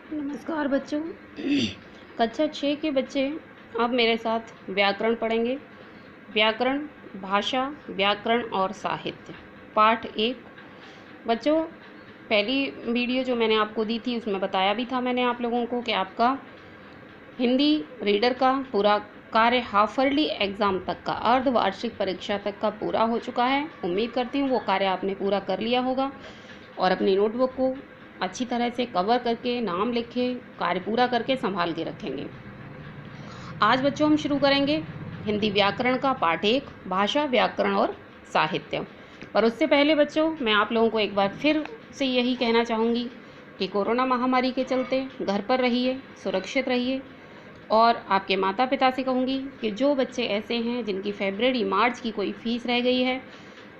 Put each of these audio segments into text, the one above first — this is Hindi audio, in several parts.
नमस्कार बच्चों। कक्षा 6 के बच्चे अब मेरे साथ व्याकरण पढ़ेंगे। व्याकरण, भाषा, व्याकरण और साहित्य, पाठ 1। बच्चों, पहली वीडियो जो मैंने आपको दी थी उसमें बताया भी था मैंने आप लोगों को कि आपका हिंदी रीडर का पूरा कार्य हाफ ईयरली एग्ज़ाम तक का, अर्धवार्षिक परीक्षा तक का पूरा हो चुका है। उम्मीद करती हूँ वो कार्य आपने पूरा कर लिया होगा और अपनी नोटबुक को अच्छी तरह से कवर करके, नाम लिखे, कार्य पूरा करके संभाल के रखेंगे। आज बच्चों हम शुरू करेंगे हिंदी व्याकरण का पाठ 1, भाषा, व्याकरण और साहित्य। पर उससे पहले बच्चों मैं आप लोगों को एक बार फिर से यही कहना चाहूँगी कि कोरोना महामारी के चलते घर पर रहिए, सुरक्षित रहिए। और आपके माता पिता से कहूँगी कि जो बच्चे ऐसे हैं जिनकी फरवरी मार्च की कोई फ़ीस रह गई है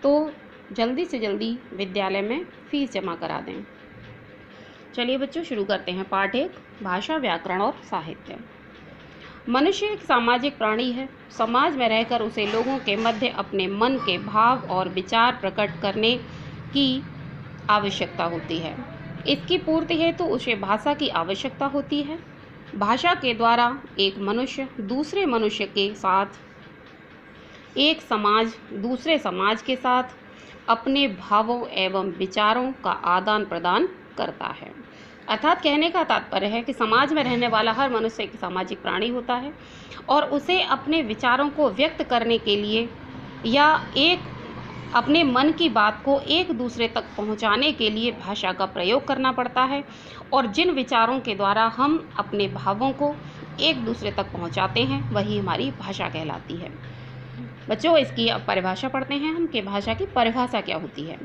तो जल्दी से जल्दी विद्यालय में फ़ीस जमा करा दें। चलिए बच्चों शुरू करते हैं पाठ 1, भाषा, व्याकरण और साहित्य। मनुष्य एक सामाजिक प्राणी है। समाज में रहकर उसे लोगों के मध्य अपने मन के भाव और विचार प्रकट करने की आवश्यकता होती है। इसकी पूर्ति हेतु उसे भाषा की आवश्यकता होती है। भाषा के द्वारा एक मनुष्य दूसरे मनुष्य के साथ, एक समाज दूसरे समाज के साथ अपने भावों एवं विचारों का आदान प्रदान करता है। अर्थात कहने का तात्पर्य है कि समाज में रहने वाला हर मनुष्य एक सामाजिक प्राणी होता है और उसे अपने विचारों को व्यक्त करने के लिए या एक अपने मन की बात को एक दूसरे तक पहुंचाने के लिए भाषा का प्रयोग करना पड़ता है। और जिन विचारों के द्वारा हम अपने भावों को एक दूसरे तक पहुंचाते हैं वही हमारी भाषा कहलाती है। बच्चों, इसकी अब परिभाषा पढ़ते हैं हम कि भाषा की परिभाषा क्या होती है।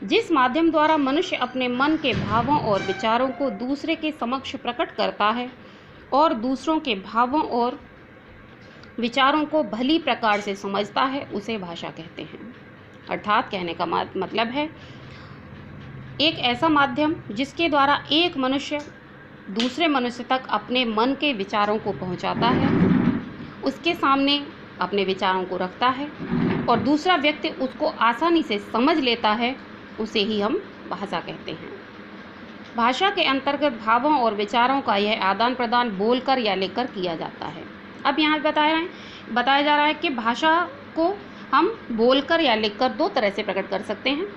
जिस माध्यम द्वारा मनुष्य अपने मन के भावों और विचारों को दूसरे के समक्ष प्रकट करता है और दूसरों के भावों और विचारों को भली प्रकार से समझता है, उसे भाषा कहते हैं। अर्थात कहने का मतलब है एक ऐसा माध्यम जिसके द्वारा एक मनुष्य दूसरे मनुष्य तक अपने मन के विचारों को पहुंचाता है, उसके सामने अपने विचारों को रखता है और दूसरा व्यक्ति उसको आसानी से समझ लेता है, उसे ही हम भाषा कहते हैं। भाषा के अंतर्गत भावों और विचारों का यह आदान प्रदान बोलकर या लिखकर किया जाता है। अब यहाँ बताया जा रहा है कि भाषा को हम बोलकर या लिखकर दो तरह से प्रकट कर सकते हैं।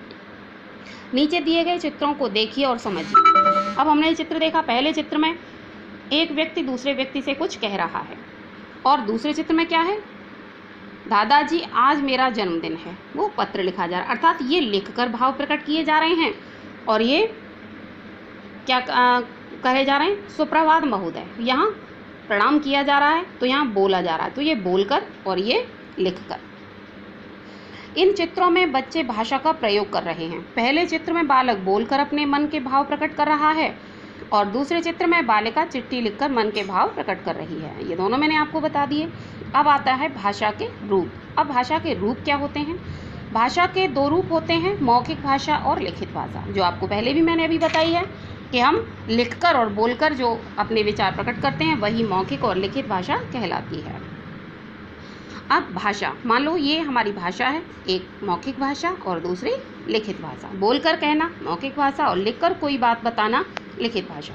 नीचे दिए गए चित्रों को देखिए और समझिए। अब हमने ये चित्र देखा। पहले चित्र में एक व्यक्ति दूसरे व्यक्ति से कुछ कह रहा है और दूसरे चित्र में क्या है, दादाजी आज मेरा जन्मदिन है, वो पत्र लिखा जा रहा है। अर्थात ये लिखकर भाव प्रकट किए जा रहे हैं और ये क्या कहे जा रहे हैं, सुप्रभात महोदय, यहाँ प्रणाम किया जा रहा है तो यहाँ बोला जा रहा है, तो ये बोलकर और ये लिखकर। इन चित्रों में बच्चे भाषा का प्रयोग कर रहे हैं। पहले चित्र में बालक बोलकर अपने मन के भाव प्रकट कर रहा है और दूसरे चित्र में बालिका चिट्ठी लिखकर मन के भाव प्रकट कर रही है। ये दोनों मैंने आपको बता दिए। अब आता है भाषा के रूप। अब भाषा के रूप क्या होते हैं? भाषा के दो रूप होते हैं, मौखिक भाषा और लिखित भाषा, जो आपको पहले भी मैंने अभी बताई है कि हम लिखकर और बोलकर जो अपने विचार प्रकट करते हैं वही मौखिक और लिखित भाषा कहलाती है। अब भाषा, मान लो ये हमारी भाषा है, एक मौखिक भाषा और दूसरी लिखित भाषा। बोलकर कहना मौखिक भाषा और लिखकर कोई बात बताना लिखित भाषा।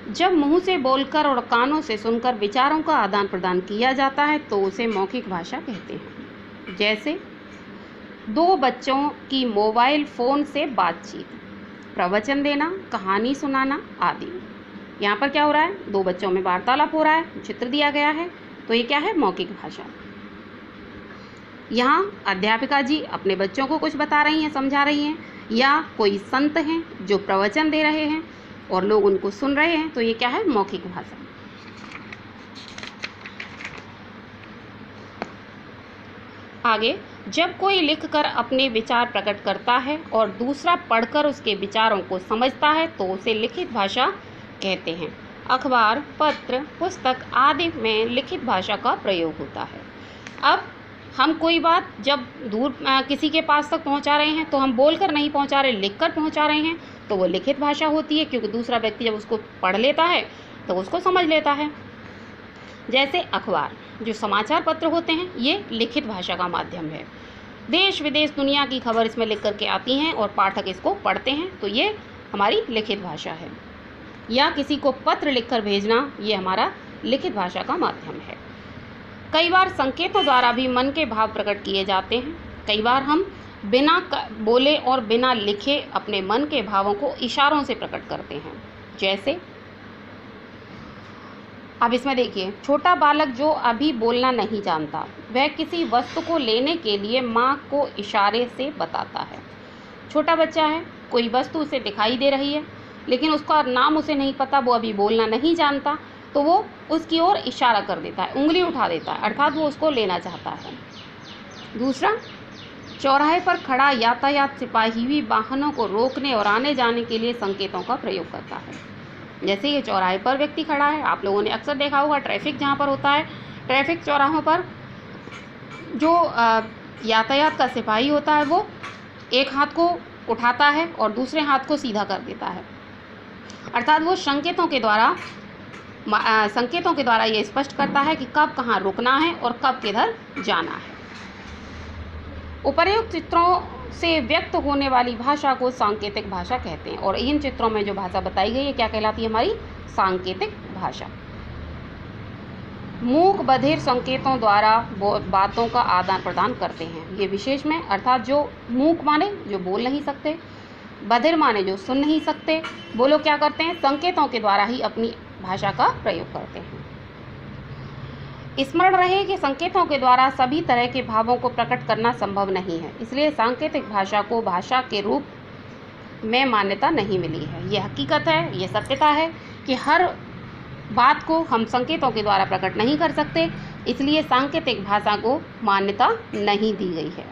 जब मुंह से बोलकर और कानों से सुनकर विचारों का आदान प्रदान किया जाता है तो उसे मौखिक भाषा कहते हैं। जैसे दो बच्चों की मोबाइल फ़ोन से बातचीत, प्रवचन देना, कहानी सुनाना आदि। यहाँ पर क्या हो रहा है, दो बच्चों में वार्तालाप हो रहा है, चित्र दिया गया है, तो ये क्या है, मौखिक भाषा। यहाँ अध्यापिका जी अपने बच्चों को कुछ बता रही हैं, समझा रही हैं, या कोई संत हैं जो प्रवचन दे रहे हैं और लोग उनको सुन रहे हैं, तो ये क्या है, मौखिक भाषा। आगे, जब कोई लिखकर अपने विचार प्रकट करता है और दूसरा पढ़कर उसके विचारों को समझता है तो उसे लिखित भाषा कहते हैं। अखबार, पत्र, पुस्तक आदि में लिखित भाषा का प्रयोग होता है। अब हम कोई बात जब दूर किसी के पास तक पहुंचा रहे हैं तो हम बोलकर नहीं पहुंचा रहे, लिखकर पहुंचा रहे हैं, तो वो लिखित भाषा होती है, क्योंकि दूसरा व्यक्ति जब उसको पढ़ लेता है तो उसको समझ लेता है। जैसे अखबार, जो समाचार पत्र होते हैं, ये लिखित भाषा का माध्यम है। देश विदेश दुनिया की खबर इसमें लिख करके आती हैं और पाठक इसको पढ़ते हैं, तो ये हमारी लिखित भाषा है। या किसी को पत्र लिखकर भेजना, ये हमारा लिखित भाषा का माध्यम है। कई बार संकेतों द्वारा भी मन के भाव प्रकट किए जाते हैं। कई बार हम बिना बोले और बिना लिखे अपने मन के भावों को इशारों से प्रकट करते हैं। जैसे अब इसमें देखिए, छोटा बालक जो अभी बोलना नहीं जानता, वह किसी वस्तु को लेने के लिए माँ को इशारे से बताता है। छोटा बच्चा है, कोई वस्तु उसे दिखाई दे रही है, लेकिन उसका नाम उसे नहीं पता, वो अभी बोलना नहीं जानता, तो वो उसकी ओर इशारा कर देता है, उंगली उठा देता है, अर्थात वो उसको लेना चाहता है। दूसरा, चौराहे पर खड़ा यातायात सिपाही भी वाहनों को रोकने और आने जाने के लिए संकेतों का प्रयोग करता है। जैसे ये चौराहे पर व्यक्ति खड़ा है, आप लोगों ने अक्सर देखा होगा, ट्रैफिक जहाँ पर होता है, ट्रैफिक चौराहों पर जो यातायात का सिपाही होता है वो एक हाथ को उठाता है और दूसरे हाथ को सीधा कर देता है, अर्थात वो संकेतों के द्वारा ये स्पष्ट करता है कि कब कहाँ रुकना है और कब किधर जाना है। उपर्युक्त चित्रों से व्यक्त होने वाली भाषा को सांकेतिक भाषा कहते हैं, और इन चित्रों में जो भाषा बताई गई है क्या कहलाती है? हमारी सांकेतिक भाषा। मूक बधिर संकेतों द्वारा बातों का आदान प्रदान करते हैं। ये विशेष में, अर्थात जो मूक माने जो बोल नहीं सकते, बधिर माने जो सुन नहीं सकते, वो लोग क्या करते हैं? संकेतों के द्वारा ही अपनी भाषा का प्रयोग करते हैं। स्मरण रहे कि संकेतों के द्वारा सभी तरह के भावों को प्रकट करना संभव नहीं है, इसलिए सांकेतिक भाषा को भाषा के रूप में मान्यता नहीं मिली है। ये हकीकत है, ये सत्यता है कि हर बात को हम संकेतों के द्वारा प्रकट नहीं कर सकते, इसलिए सांकेतिक भाषा को मान्यता नहीं दी गई है।